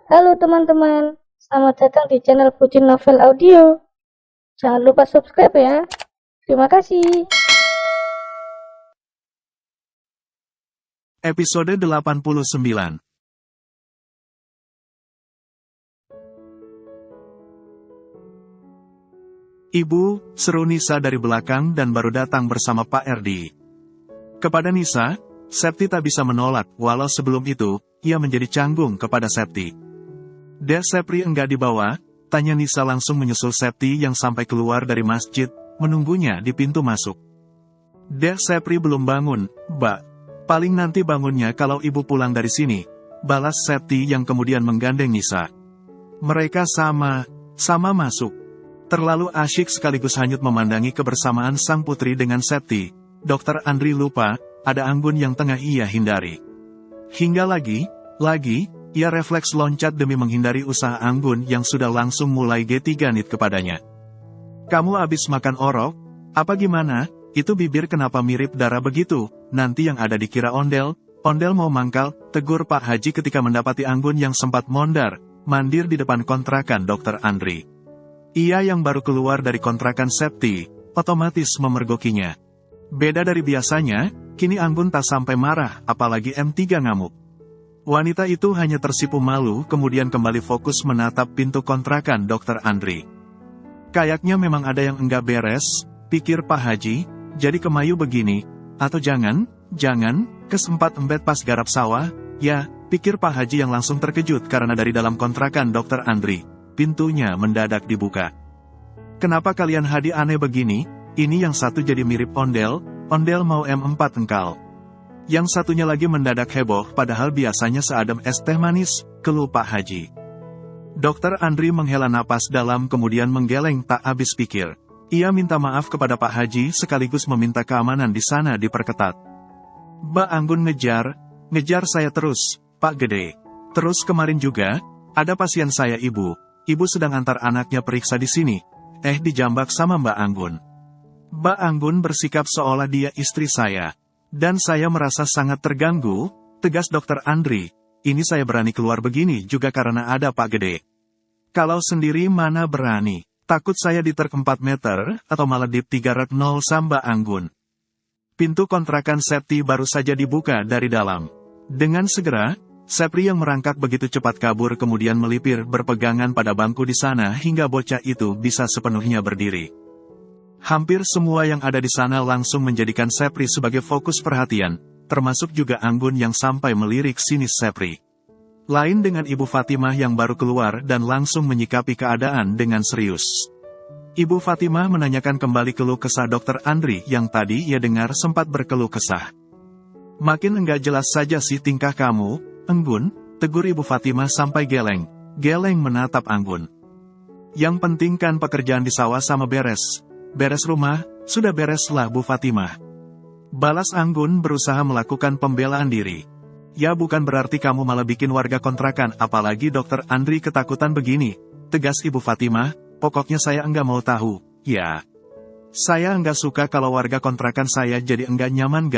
Halo teman-teman, selamat datang di channel Pucin Novel Audio. Jangan lupa subscribe ya. Terima kasih. Episode 89. Ibu, seru Nisa dari belakang dan baru datang bersama Pak Erdi. Kepada Nisa, Septi tak bisa menolak, walau sebelum itu, ia menjadi canggung kepada Septi. Dek Sepri enggak dibawa, tanya Nisa langsung menyusul Septi yang sampai keluar dari masjid, menunggunya di pintu masuk. Dek Sepri belum bangun, Mbak. Paling nanti bangunnya kalau ibu pulang dari sini, balas Septi yang kemudian menggandeng Nisa. Mereka sama masuk. Terlalu asyik sekaligus hanyut memandangi kebersamaan sang putri dengan Septi. Dokter Andri lupa, ada Anggun yang tengah ia hindari. Hingga lagi, ia refleks loncat demi menghindari usaha Anggun yang sudah langsung mulai G3 kepadanya. Kamu abis makan orok? Apa gimana? Itu bibir kenapa mirip darah begitu? Nanti yang ada dikira ondel mau mangkal, tegur Pak Haji ketika mendapati Anggun yang sempat mandir di depan kontrakan Dokter Andri. Ia yang baru keluar dari kontrakan Septi, otomatis memergokinya. Beda dari biasanya, kini Anggun tak sampai marah, apalagi M3 ngamuk. Wanita itu hanya tersipu malu kemudian kembali fokus menatap pintu kontrakan Dokter Andri. Kayaknya memang ada yang enggak beres, pikir Pak Haji, jadi kemayu begini, atau jangan, kesempat embet pas garap sawah, ya, pikir Pak Haji yang langsung terkejut karena dari dalam kontrakan Dokter Andri, pintunya mendadak dibuka. Kenapa kalian Hadi aneh begini? Ini yang satu jadi mirip ondel mau M4 engkal. Yang satunya lagi mendadak heboh padahal biasanya seadem es teh manis, keluh Pak Haji. Dokter Andri menghela napas dalam kemudian menggeleng tak habis pikir. Ia minta maaf kepada Pak Haji sekaligus meminta keamanan di sana diperketat. Mbak Anggun ngejar saya terus, Pak Gede. Terus kemarin juga, ada pasien saya ibu sedang antar anaknya periksa di sini, dijambak sama Mbak Anggun. Mbak Anggun bersikap seolah dia istri saya. Dan saya merasa sangat terganggu, tegas Dokter Andri. Ini saya berani keluar begini juga karena ada Pak Gede. Kalau sendiri mana berani, takut saya diterk 4 meter, atau malah dip 300 sama Mbak Anggun. Pintu kontrakan Septi baru saja dibuka dari dalam. Dengan segera, Sepri yang merangkak begitu cepat kabur kemudian melipir berpegangan pada bangku di sana hingga bocah itu bisa sepenuhnya berdiri. Hampir semua yang ada di sana langsung menjadikan Sepri sebagai fokus perhatian, termasuk juga Anggun yang sampai melirik sinis Sepri. Lain dengan Ibu Fatimah yang baru keluar dan langsung menyikapi keadaan dengan serius. Ibu Fatimah menanyakan kembali keluh kesah Dokter Andri yang tadi ia dengar sempat berkeluh kesah. Makin enggak jelas saja sih tingkah kamu, Anggun, tegur Ibu Fatimah sampai geleng menatap Anggun. Yang penting kan pekerjaan di sawah sama beres rumah, sudah beres lah Bu Fatimah. Balas Anggun berusaha melakukan pembelaan diri. Ya bukan berarti kamu malah bikin warga kontrakan, apalagi Dokter Andri ketakutan begini, tegas Ibu Fatimah, pokoknya saya enggak mau tahu, ya. Saya enggak suka kalau warga kontrakan saya jadi enggak nyaman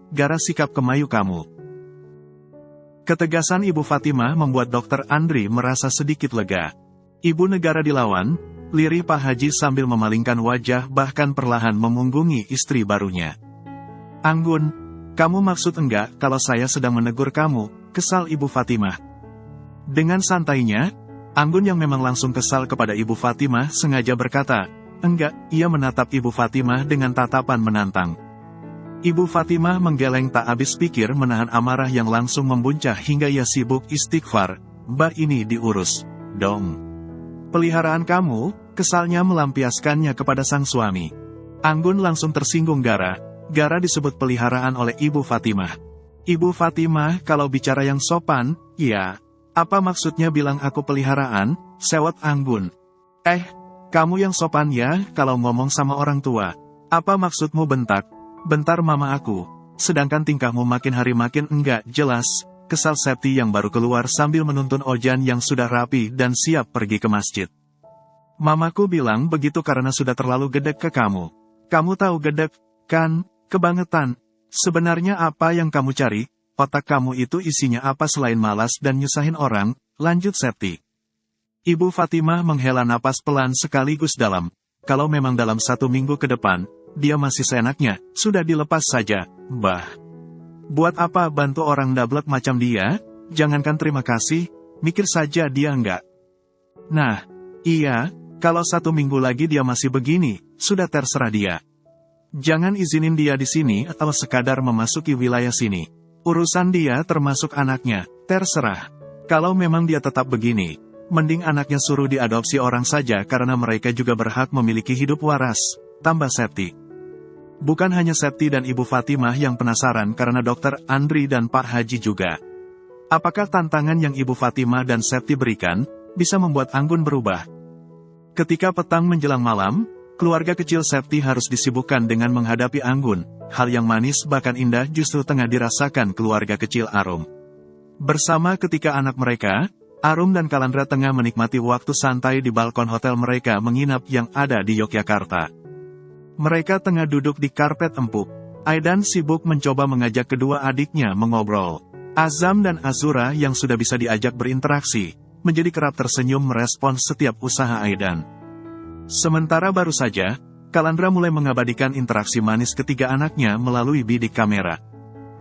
gara sikap kemayu kamu. Ketegasan Ibu Fatimah membuat Dokter Andri merasa sedikit lega. Ibu negara dilawan, lirih Pak Haji sambil memalingkan wajah bahkan perlahan memunggungi istri barunya. Anggun, kamu maksud enggak kalau saya sedang menegur kamu, kesal Ibu Fatimah. Dengan santainya, Anggun yang memang langsung kesal kepada Ibu Fatimah sengaja berkata, enggak, ia menatap Ibu Fatimah dengan tatapan menantang. Ibu Fatimah menggeleng tak habis pikir menahan amarah yang langsung membuncah hingga ia sibuk istighfar, Mbak ini diurus, dong. Peliharaan kamu, kesalnya melampiaskannya kepada sang suami. Anggun langsung tersinggung gara disebut peliharaan oleh Ibu Fatimah. Ibu Fatimah kalau bicara yang sopan, ya, apa maksudnya bilang aku peliharaan, sewot Anggun. Kamu yang sopan ya kalau ngomong sama orang tua. Apa maksudmu bentar mama aku, sedangkan tingkahmu makin hari makin enggak jelas, kesal Septi yang baru keluar sambil menuntun Ojan yang sudah rapi dan siap pergi ke masjid. Mamaku bilang begitu karena sudah terlalu gedek ke kamu. Kamu tahu gedek, kan? Kebangetan. Sebenarnya apa yang kamu cari? Otak kamu itu isinya apa selain malas dan nyusahin orang? lanjut Septi. Ibu Fatimah menghela napas pelan sekaligus dalam. Kalau memang dalam 1 minggu ke depan, dia masih seenaknya, sudah dilepas saja, Mbah. Buat apa bantu orang dablek macam dia? Jangankan terima kasih, mikir saja dia enggak. Nah, iya, kalau 1 minggu lagi dia masih begini, sudah terserah dia. Jangan izinin dia di sini atau sekadar memasuki wilayah sini. Urusan dia termasuk anaknya, terserah. Kalau memang dia tetap begini, mending anaknya suruh diadopsi orang saja karena mereka juga berhak memiliki hidup waras, tambah Septi. Bukan hanya Septi dan Ibu Fatimah yang penasaran karena Dokter Andri dan Pak Haji juga. Apakah tantangan yang Ibu Fatimah dan Septi berikan, bisa membuat Anggun berubah? Ketika petang menjelang malam, keluarga kecil Septi harus disibukkan dengan menghadapi Anggun. Hal yang manis bahkan indah justru tengah dirasakan keluarga kecil Arum. Bersama ketika anak mereka, Arum dan Kalandra tengah menikmati waktu santai di balkon hotel mereka menginap yang ada di Yogyakarta. Mereka tengah duduk di karpet empuk. Aidan sibuk mencoba mengajak kedua adiknya mengobrol. Azam dan Azura yang sudah bisa diajak berinteraksi, menjadi kerap tersenyum merespons setiap usaha Aidan. Sementara baru saja, Kalandra mulai mengabadikan interaksi manis ketiga anaknya melalui bidik kamera.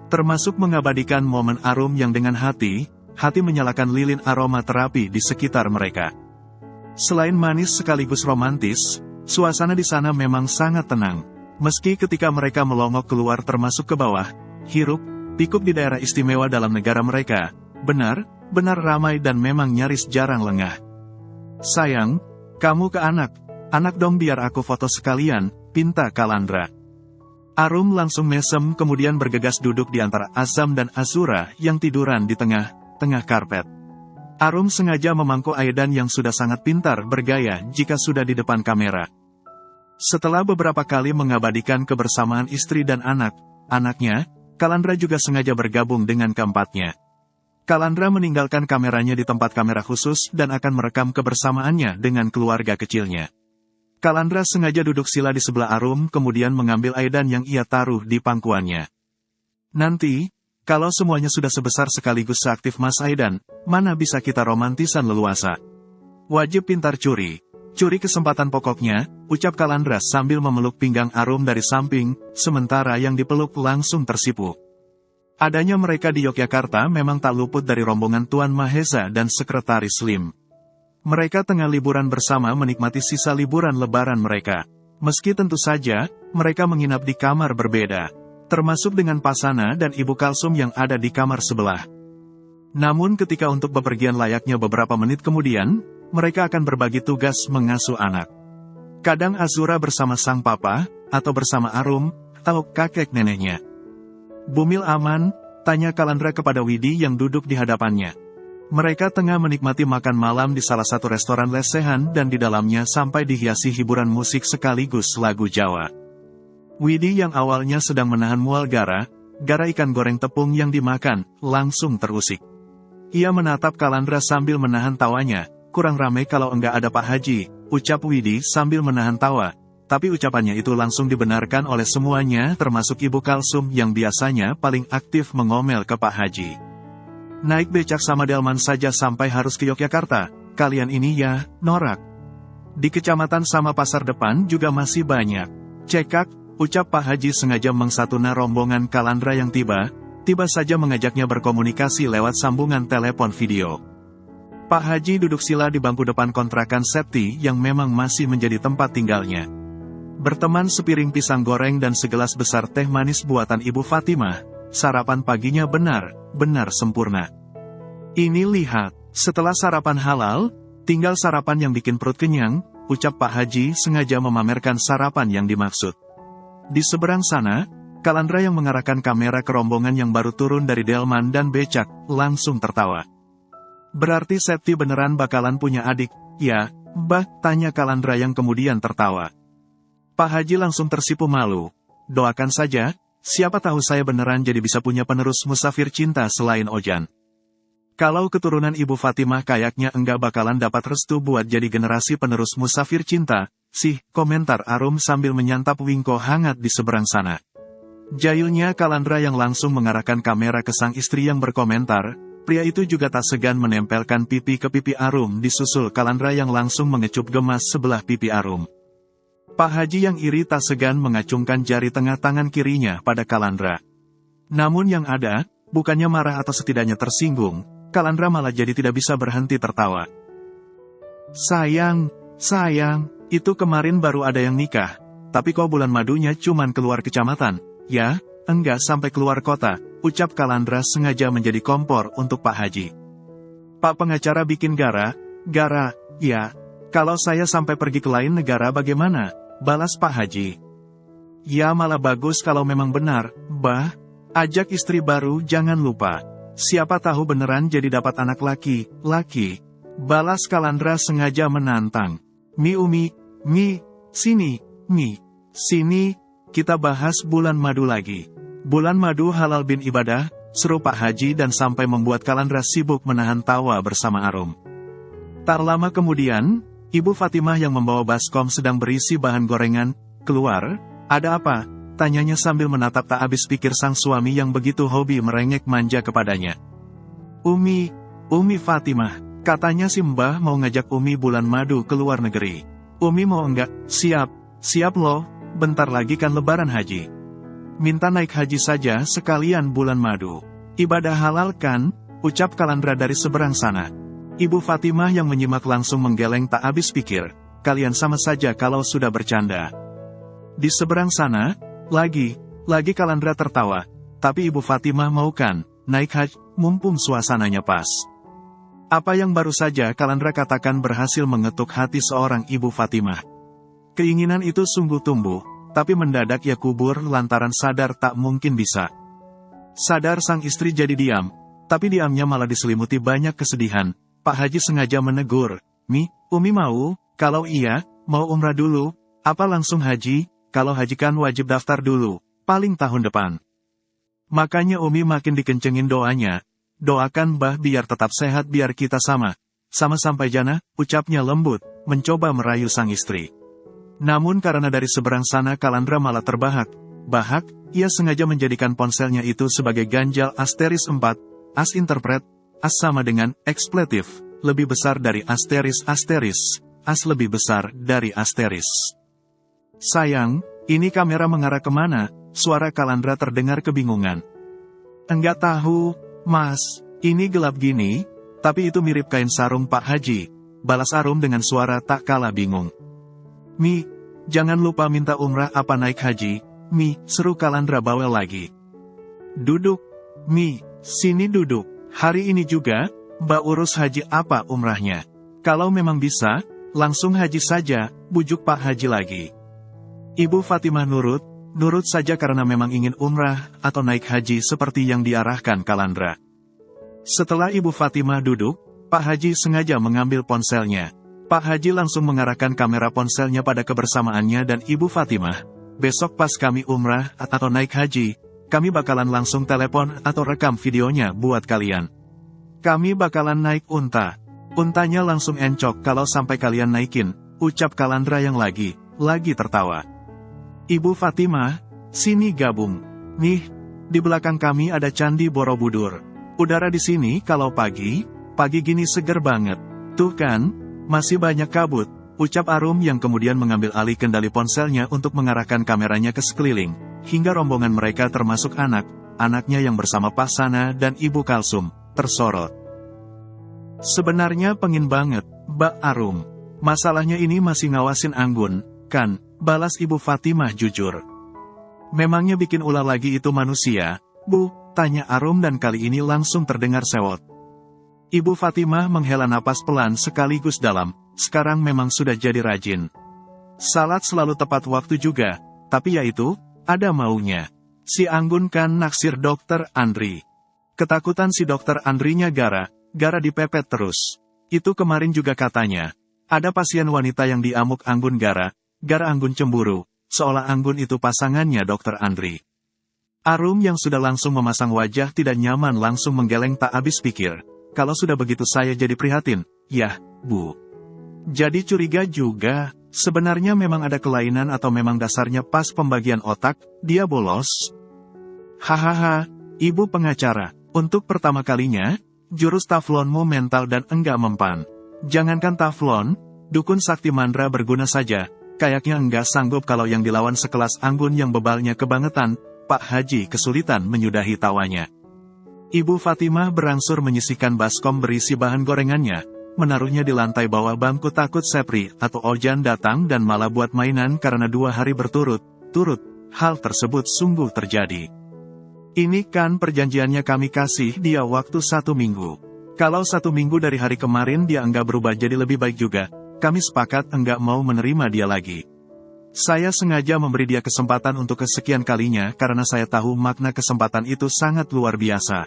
Termasuk mengabadikan momen Arum yang dengan hati menyalakan lilin aroma terapi di sekitar mereka. Selain manis sekaligus romantis, suasana di sana memang sangat tenang. Meski ketika mereka melongok keluar termasuk ke bawah, hiruk pikuk di daerah istimewa dalam negara mereka, benar ramai dan memang nyaris jarang lengah. Sayang, kamu ke anak dong biar aku foto sekalian, pinta Kalandra. Arum langsung mesem kemudian bergegas duduk di antara Azam dan Azura yang tiduran di tengah karpet. Arum sengaja memangku Aidan yang sudah sangat pintar bergaya jika sudah di depan kamera. Setelah beberapa kali mengabadikan kebersamaan istri dan anaknya, Kalandra juga sengaja bergabung dengan keempatnya. Kalandra meninggalkan kameranya di tempat kamera khusus dan akan merekam kebersamaannya dengan keluarga kecilnya. Kalandra sengaja duduk sila di sebelah Arum kemudian mengambil Aidan yang ia taruh di pangkuannya. Nanti, kalau semuanya sudah sebesar sekaligus seaktif Mas Aidan, mana bisa kita romantisan leluasa? Wajib pintar curi kesempatan pokoknya, ucap Kalandra sambil memeluk pinggang Arum dari samping, sementara yang dipeluk langsung tersipu. Adanya mereka di Yogyakarta memang tak luput dari rombongan Tuan Mahesa dan Sekretaris Lim. Mereka tengah liburan bersama menikmati sisa liburan lebaran mereka. Meski tentu saja, mereka menginap di kamar berbeda, termasuk dengan Pasana dan Ibu Kalsum yang ada di kamar sebelah. Namun ketika untuk bepergian layaknya beberapa menit kemudian, mereka akan berbagi tugas mengasuh anak. Kadang Azura bersama sang papa, atau bersama Arum, atau kakek neneknya. Bumil aman? Tanya Kalandra kepada Widi yang duduk di hadapannya. Mereka tengah menikmati makan malam di salah satu restoran lesehan dan di dalamnya sampai dihiasi hiburan musik sekaligus lagu Jawa. Widi yang awalnya sedang menahan mual gara ikan goreng tepung yang dimakan, langsung terusik. Ia menatap Kalandra sambil menahan tawanya. Kurang ramai kalau enggak ada Pak Haji, ucap Widi sambil menahan tawa. Tapi ucapannya itu langsung dibenarkan oleh semuanya termasuk Ibu Kalsum yang biasanya paling aktif mengomel ke Pak Haji. Naik becak sama delman saja sampai harus ke Yogyakarta, kalian ini ya, norak. Di kecamatan sama pasar depan juga masih banyak. Cekak, ucap Pak Haji sengaja mengsatuna rombongan Kalandra yang tiba saja mengajaknya berkomunikasi lewat sambungan telepon video. Pak Haji duduk sila di bangku depan kontrakan Septi yang memang masih menjadi tempat tinggalnya. Berteman sepiring pisang goreng dan segelas besar teh manis buatan Ibu Fatimah, sarapan paginya benar sempurna. Ini lihat, setelah sarapan halal, tinggal sarapan yang bikin perut kenyang, ucap Pak Haji sengaja memamerkan sarapan yang dimaksud. Di seberang sana, Kalandra yang mengarahkan kamera ke rombongan yang baru turun dari delman dan becak, langsung tertawa. Berarti Septi beneran bakalan punya adik, ya, Mbah? Tanya Kalandra yang kemudian tertawa. Pak Haji langsung tersipu malu. Doakan saja, siapa tahu saya beneran jadi bisa punya penerus musafir cinta selain Ojan. Kalau keturunan Ibu Fatimah kayaknya enggak bakalan dapat restu buat jadi generasi penerus musafir cinta, sih, komentar Arum sambil menyantap wingko hangat di seberang sana. Jahilnya Kalandra yang langsung mengarahkan kamera ke sang istri yang berkomentar, Pria itu juga tak segan menempelkan pipi ke pipi Arum disusul Kalandra yang langsung mengecup gemas sebelah pipi Arum. Pak Haji yang iri tak segan mengacungkan jari tengah tangan kirinya pada Kalandra. Namun yang ada, bukannya marah atau setidaknya tersinggung, Kalandra malah jadi tidak bisa berhenti tertawa. Sayang, itu kemarin baru ada yang nikah, tapi kok bulan madunya cuman keluar kecamatan, ya, enggak sampai keluar kota, ucap Kalandra sengaja menjadi kompor untuk Pak Haji. Pak pengacara bikin gara, ya, kalau saya sampai pergi ke lain negara bagaimana, balas Pak Haji. Ya malah bagus kalau memang benar, Bah, ajak istri baru jangan lupa, siapa tahu beneran jadi dapat anak laki, balas Kalandra sengaja menantang. Umi, sini, kita bahas bulan madu lagi. Bulan madu halal bin ibadah, seru Pak Haji dan sampai membuat Kalandra sibuk menahan tawa bersama Arum. Tak lama kemudian, Ibu Fatimah yang membawa baskom sedang berisi bahan gorengan, keluar. Ada apa? Tanyanya sambil menatap tak habis pikir sang suami yang begitu hobi merengek manja kepadanya. Umi Fatimah, katanya si Mbah mau ngajak Umi bulan madu ke luar negeri. Umi mau enggak? Siap loh, bentar lagi kan lebaran haji. Minta naik haji saja sekalian bulan madu. Ibadah halal kan? Ucap Kalandra dari seberang sana. Ibu Fatimah yang menyimak langsung menggeleng tak habis pikir. Kalian sama saja kalau sudah bercanda. Di seberang sana, lagi Kalandra tertawa. Tapi Ibu Fatimah mau kan, naik haji, mumpung suasananya pas. Apa yang baru saja Kalandra katakan berhasil mengetuk hati seorang Ibu Fatimah. Keinginan itu sungguh tumbuh, tapi mendadak ia kubur lantaran sadar tak mungkin bisa. Sadar sang istri jadi diam, tapi diamnya malah diselimuti banyak kesedihan. Pak Haji sengaja menegur, Umi mau, kalau iya, mau umrah dulu, apa langsung haji, kalau haji kan wajib daftar dulu, paling tahun depan. Makanya Umi makin dikencengin doanya, doakan Mbah biar tetap sehat biar kita sama sampai jana, ucapnya lembut, mencoba merayu sang istri. Namun karena dari seberang sana Kalandra malah terbahak, ia sengaja menjadikan ponselnya itu sebagai ganjal asteris 4, as interpret, as sama dengan ekspletif, lebih besar dari asteris, as lebih besar dari asteris. Sayang, ini kamera mengarah kemana? Suara Kalandra terdengar kebingungan. Enggak tahu, Mas, ini gelap gini, tapi itu mirip kain sarung Pak Haji, balas Arum dengan suara tak kalah bingung. Jangan lupa minta umrah apa naik haji, seru Kalandra bawel lagi. Duduk, sini duduk, hari ini juga, Mbak urus haji apa umrahnya. Kalau memang bisa, langsung haji saja, bujuk Pak Haji lagi. Ibu Fatimah nurut saja karena memang ingin umrah atau naik haji seperti yang diarahkan Kalandra. Setelah Ibu Fatimah duduk, Pak Haji sengaja mengambil ponselnya. Pak Haji langsung mengarahkan kamera ponselnya pada kebersamaannya dan Ibu Fatimah. Besok pas kami umrah atau naik haji, kami bakalan langsung telepon atau rekam videonya buat kalian. Kami bakalan naik unta. Untanya langsung encok kalau sampai kalian naikin, ucap Kalandra yang lagi tertawa. Ibu Fatimah, sini gabung. Nih, di belakang kami ada Candi Borobudur. Udara di sini kalau pagi gini seger banget. Tuh kan, masih banyak kabut, ucap Arum yang kemudian mengambil alih kendali ponselnya untuk mengarahkan kameranya ke sekeliling, hingga rombongan mereka termasuk anaknya yang bersama Pasana dan Ibu Kalsum, tersorot. Sebenarnya pengin banget, Mbak Arum. Masalahnya ini masih ngawasin Anggun, kan, balas Ibu Fatimah jujur. Memangnya bikin ulah lagi itu manusia, Bu? Tanya Arum dan kali ini langsung terdengar sewot. Ibu Fatimah menghela napas pelan sekaligus dalam, sekarang memang sudah jadi rajin. Salat selalu tepat waktu juga, tapi yaitu, ada maunya. Si Anggun kan naksir Dokter Andri. Ketakutan si Dokter Andrinya gara dipepet terus. Itu kemarin juga katanya, ada pasien wanita yang diamuk Anggun gara Anggun cemburu, seolah Anggun itu pasangannya Dokter Andri. Arum yang sudah langsung memasang wajah tidak nyaman langsung menggeleng tak habis pikir. Kalau sudah begitu saya jadi prihatin, yah, Bu. Jadi curiga juga, sebenarnya memang ada kelainan atau memang dasarnya pas pembagian otak, dia bolos? Hahaha, Ibu pengacara, untuk pertama kalinya, jurus taflonmu mental dan enggak mempan. Jangankan taflon, dukun sakti mandra berguna saja, kayaknya enggak sanggup kalau yang dilawan sekelas Anggun yang bebalnya kebangetan. Pak Haji kesulitan menyudahi tawanya. Ibu Fatimah berangsur menyisihkan baskom berisi bahan gorengannya, menaruhnya di lantai bawah bangku takut Sepri atau Ojan datang dan malah buat mainan karena 2 hari berturut-turut, hal tersebut sungguh terjadi. Ini kan perjanjiannya kami kasih dia waktu 1 minggu. Kalau 1 minggu dari hari kemarin dia enggak berubah jadi lebih baik juga, kami sepakat enggak mau menerima dia lagi. Saya sengaja memberi dia kesempatan untuk kesekian kalinya karena saya tahu makna kesempatan itu sangat luar biasa.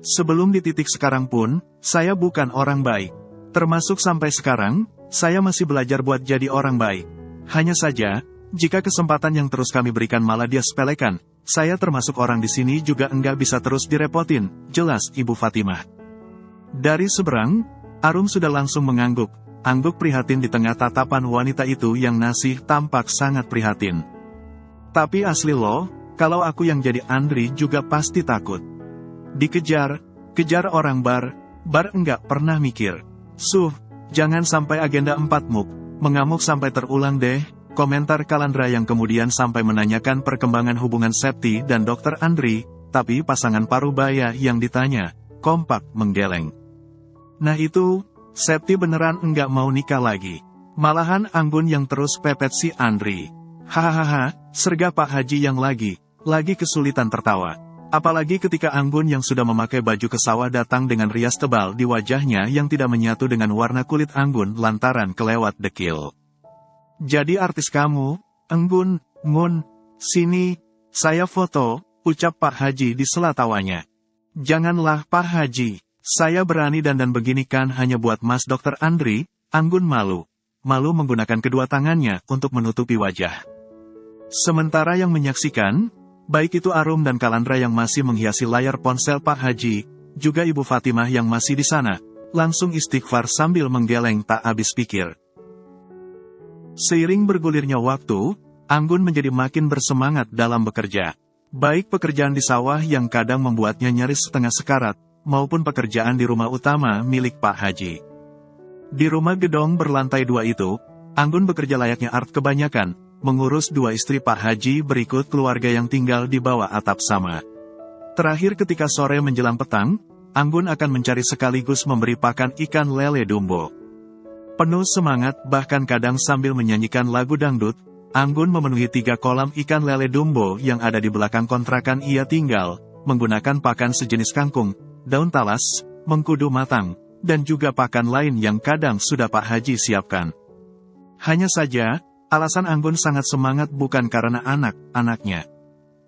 Sebelum di titik sekarang pun, saya bukan orang baik. Termasuk sampai sekarang, saya masih belajar buat jadi orang baik. Hanya saja, jika kesempatan yang terus kami berikan malah dia sepelekan, saya termasuk orang di sini juga enggak bisa terus direpotin, jelas Ibu Fatimah. Dari seberang, Arum sudah langsung mengangguk prihatin di tengah tatapan wanita itu yang nasih tampak sangat prihatin. Tapi asli loh, kalau aku yang jadi Andri juga pasti takut. Kejar orang bar enggak pernah mikir. Jangan sampai agenda 4 muk, mengamuk sampai terulang deh, komentar Kalandra yang kemudian sampai menanyakan perkembangan hubungan Septi dan Dr. Andri, tapi pasangan Parubaya yang ditanya, kompak menggeleng. Nah itu, Septi beneran enggak mau nikah lagi. Malahan Anggun yang terus pepet si Andri. Hahaha, serga Pak Haji yang lagi kesulitan tertawa. Apalagi ketika Anggun yang sudah memakai baju ke sawah datang dengan rias tebal di wajahnya yang tidak menyatu dengan warna kulit Anggun lantaran kelewat dekil. Jadi artis kamu, Anggun, Ngun, sini, saya foto, ucap Pak Haji di sela tawanya. Janganlah Pak Haji. Saya berani dandan begini kan hanya buat Mas Dr. Andri. Anggun malu menggunakan kedua tangannya untuk menutupi wajah. Sementara yang menyaksikan, baik itu Arum dan Kalandra yang masih menghiasi layar ponsel Pak Haji, juga Ibu Fatimah yang masih di sana, langsung istighfar sambil menggeleng tak habis pikir. Seiring bergulirnya waktu, Anggun menjadi makin bersemangat dalam bekerja. Baik pekerjaan di sawah yang kadang membuatnya nyaris setengah sekarat, maupun pekerjaan di rumah utama milik Pak Haji. Di rumah gedong berlantai 2 itu, Anggun bekerja layaknya art kebanyakan, mengurus 2 istri Pak Haji berikut keluarga yang tinggal di bawah atap sama. Terakhir ketika sore menjelang petang, Anggun akan mencari sekaligus memberi pakan ikan lele dumbo. Penuh semangat bahkan kadang sambil menyanyikan lagu dangdut, Anggun memenuhi 3 kolam ikan lele dumbo yang ada di belakang kontrakan ia tinggal, menggunakan pakan sejenis kangkung, daun talas, mengkudu matang, dan juga pakan lain yang kadang sudah Pak Haji siapkan. Hanya saja, alasan Anggun sangat semangat bukan karena anak-anaknya.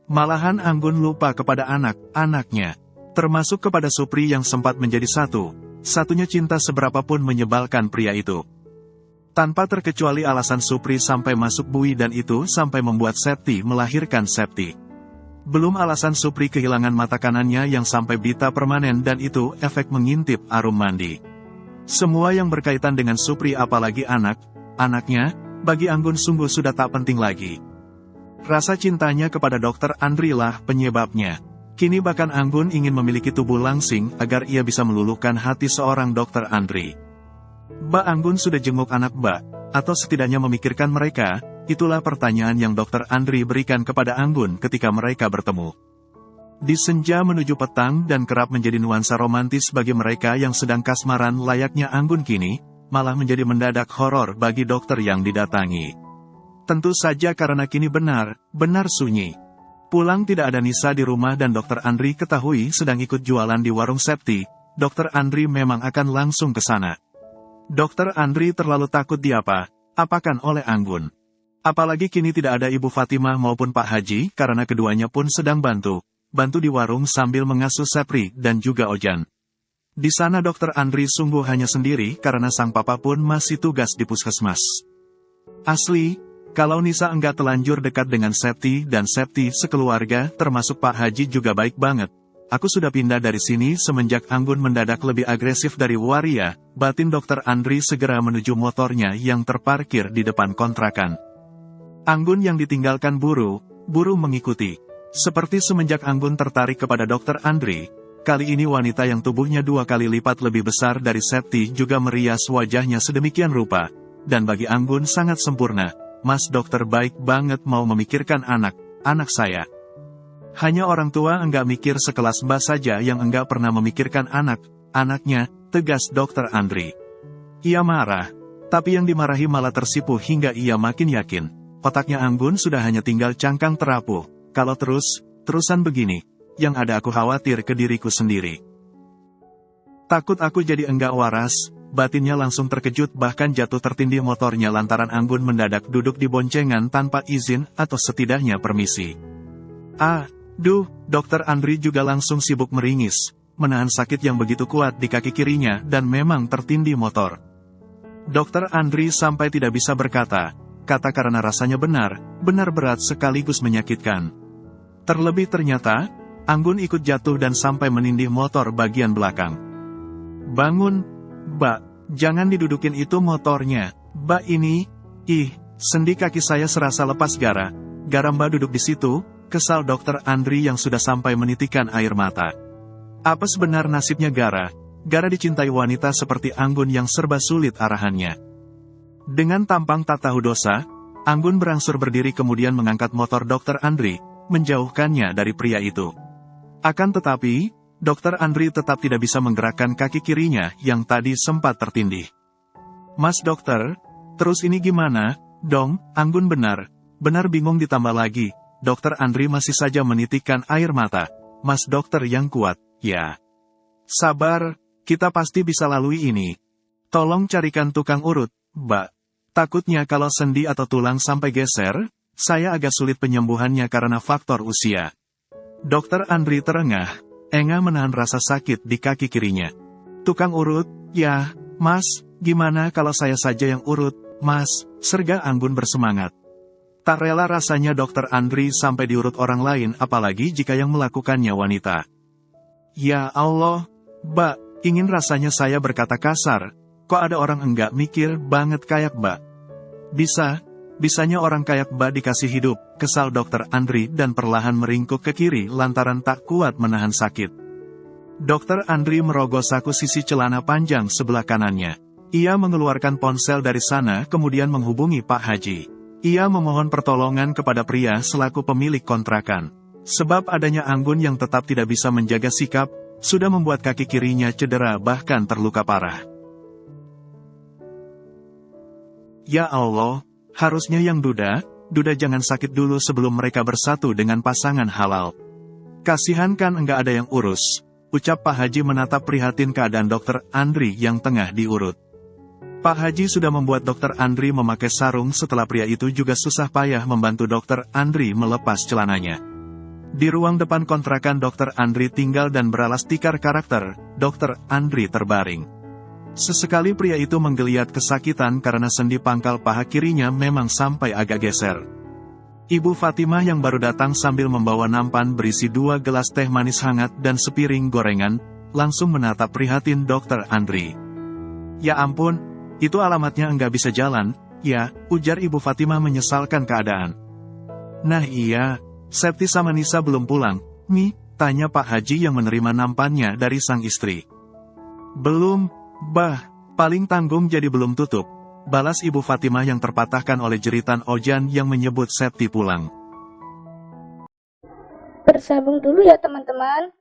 Malahan Anggun lupa kepada anak-anaknya, termasuk kepada Supri yang sempat menjadi satunya cinta seberapapun menyebalkan pria itu. Tanpa terkecuali alasan Supri sampai masuk bui dan itu sampai membuat Septi melahirkan Septi. Belum alasan Supri kehilangan mata kanannya yang sampai buta permanen dan itu efek mengintip Arum mandi. Semua yang berkaitan dengan Supri apalagi anaknya, bagi Anggun sungguh sudah tak penting lagi. Rasa cintanya kepada Dr. Andri lah penyebabnya. Kini bahkan Anggun ingin memiliki tubuh langsing agar ia bisa meluluhkan hati seorang Dr. Andri. Mbak Anggun sudah jenguk anak Mbak, atau setidaknya memikirkan mereka. Itulah pertanyaan yang Dr. Andri berikan kepada Anggun ketika mereka bertemu. Di senja menuju petang dan kerap menjadi nuansa romantis bagi mereka yang sedang kasmaran layaknya Anggun kini, malah menjadi mendadak horor bagi dokter yang didatangi. Tentu saja karena kini benar sunyi. Pulang tidak ada Nisa di rumah dan Dr. Andri ketahui sedang ikut jualan di warung Septi, Dr. Andri memang akan langsung ke sana. Dr. Andri terlalu takut diapa-apakan oleh Anggun. Apalagi kini tidak ada Ibu Fatimah maupun Pak Haji karena keduanya pun sedang bantu di warung sambil mengasuh Sepri dan juga Ojan. Di sana Dr. Andri sungguh hanya sendiri karena sang papa pun masih tugas di puskesmas. Asli, kalau Nisa enggak telanjur dekat dengan Septi dan Septi sekeluarga termasuk Pak Haji juga baik banget. Aku sudah pindah dari sini semenjak Anggun mendadak lebih agresif dari waria, batin Dr. Andri segera menuju motornya yang terparkir di depan kontrakan. Anggun yang ditinggalkan buru mengikuti. Seperti semenjak Anggun tertarik kepada Dr. Andri, kali ini wanita yang tubuhnya 2 kali lipat lebih besar dari Septi juga merias wajahnya sedemikian rupa. Dan bagi Anggun sangat sempurna, Mas dokter baik banget mau memikirkan anak saya. Hanya orang tua enggak mikir sekelas Mbak saja yang enggak pernah memikirkan anaknya, tegas Dokter Andri. Ia marah, tapi yang dimarahi malah tersipu hingga ia makin yakin. Otaknya Anggun sudah hanya tinggal cangkang terapuh. Kalau terusan begini, yang ada aku khawatir ke diriku sendiri. Takut aku jadi enggak waras, batinnya langsung terkejut bahkan jatuh tertindih motornya lantaran Anggun mendadak duduk di boncengan tanpa izin atau setidaknya permisi. Dokter Andri juga langsung sibuk meringis, menahan sakit yang begitu kuat di kaki kirinya dan memang tertindih motor. Dokter Andri sampai tidak bisa berkata karena rasanya benar berat sekaligus menyakitkan. Terlebih ternyata, Anggun ikut jatuh dan sampai menindih motor bagian belakang. Bangun, Mbak, jangan didudukin itu motornya, Mbak ini, sendi kaki saya serasa lepas gara Mbak duduk di situ, kesal Dokter Andri yang sudah sampai menitikan air mata. Apa sebenar nasibnya Gara dicintai wanita seperti Anggun yang serba sulit arahannya. Dengan tampang tak tahu dosa, Anggun berangsur berdiri kemudian mengangkat motor Dokter Andri, menjauhkannya dari pria itu. Akan tetapi, Dokter Andri tetap tidak bisa menggerakkan kaki kirinya yang tadi sempat tertindih. Mas dokter, terus ini gimana, dong? Anggun benar bingung ditambah lagi, Dokter Andri masih saja menitikkan air mata. Mas dokter yang kuat, ya. Sabar, kita pasti bisa lalui ini. Tolong carikan tukang urut, Mbak. Takutnya kalau sendi atau tulang sampai geser, saya agak sulit penyembuhannya karena faktor usia. Dokter Andri terengah, menahan rasa sakit di kaki kirinya. Tukang urut, ya, Mas, gimana kalau saya saja yang urut, Mas, serga Anggun bersemangat. Tak rela rasanya Dokter Andri sampai diurut orang lain apalagi jika yang melakukannya wanita. Ya Allah, Mbak, ingin rasanya saya berkata kasar, kok ada orang enggak mikir banget kayak Mbak. Bisanya orang kayak Mbak dikasih hidup, kesal Dokter Andri dan perlahan meringkuk ke kiri lantaran tak kuat menahan sakit. Dokter Andri merogoh saku sisi celana panjang sebelah kanannya. Ia mengeluarkan ponsel dari sana kemudian menghubungi Pak Haji. Ia memohon pertolongan kepada pria selaku pemilik kontrakan. Sebab adanya Anggun yang tetap tidak bisa menjaga sikap, sudah membuat kaki kirinya cedera bahkan terluka parah. Ya Allah, harusnya yang duda jangan sakit dulu sebelum mereka bersatu dengan pasangan halal. Kasihan kan enggak ada yang urus, ucap Pak Haji menatap prihatin keadaan Dokter Andri yang tengah diurut. Pak Haji sudah membuat Dokter Andri memakai sarung setelah pria itu juga susah payah membantu Dokter Andri melepas celananya. Di ruang depan kontrakan Dokter Andri tinggal dan beralas tikar karakter, Dokter Andri terbaring. Sesekali pria itu menggeliat kesakitan karena sendi pangkal paha kirinya memang sampai agak geser. Ibu Fatimah yang baru datang sambil membawa nampan berisi 2 gelas teh manis hangat dan sepiring gorengan, langsung menatap prihatin Dokter Andri. Ya ampun, itu alamatnya enggak bisa jalan, ya, ujar Ibu Fatimah menyesalkan keadaan. Nah iya, Septi sama Nisa belum pulang, nih, tanya Pak Haji yang menerima nampannya dari sang istri. Belum, Bah, paling tanggung jadi belum tutup, balas Ibu Fatimah yang terpatahkan oleh jeritan Ojan yang menyebut Septi pulang. Bersambung dulu ya teman-teman.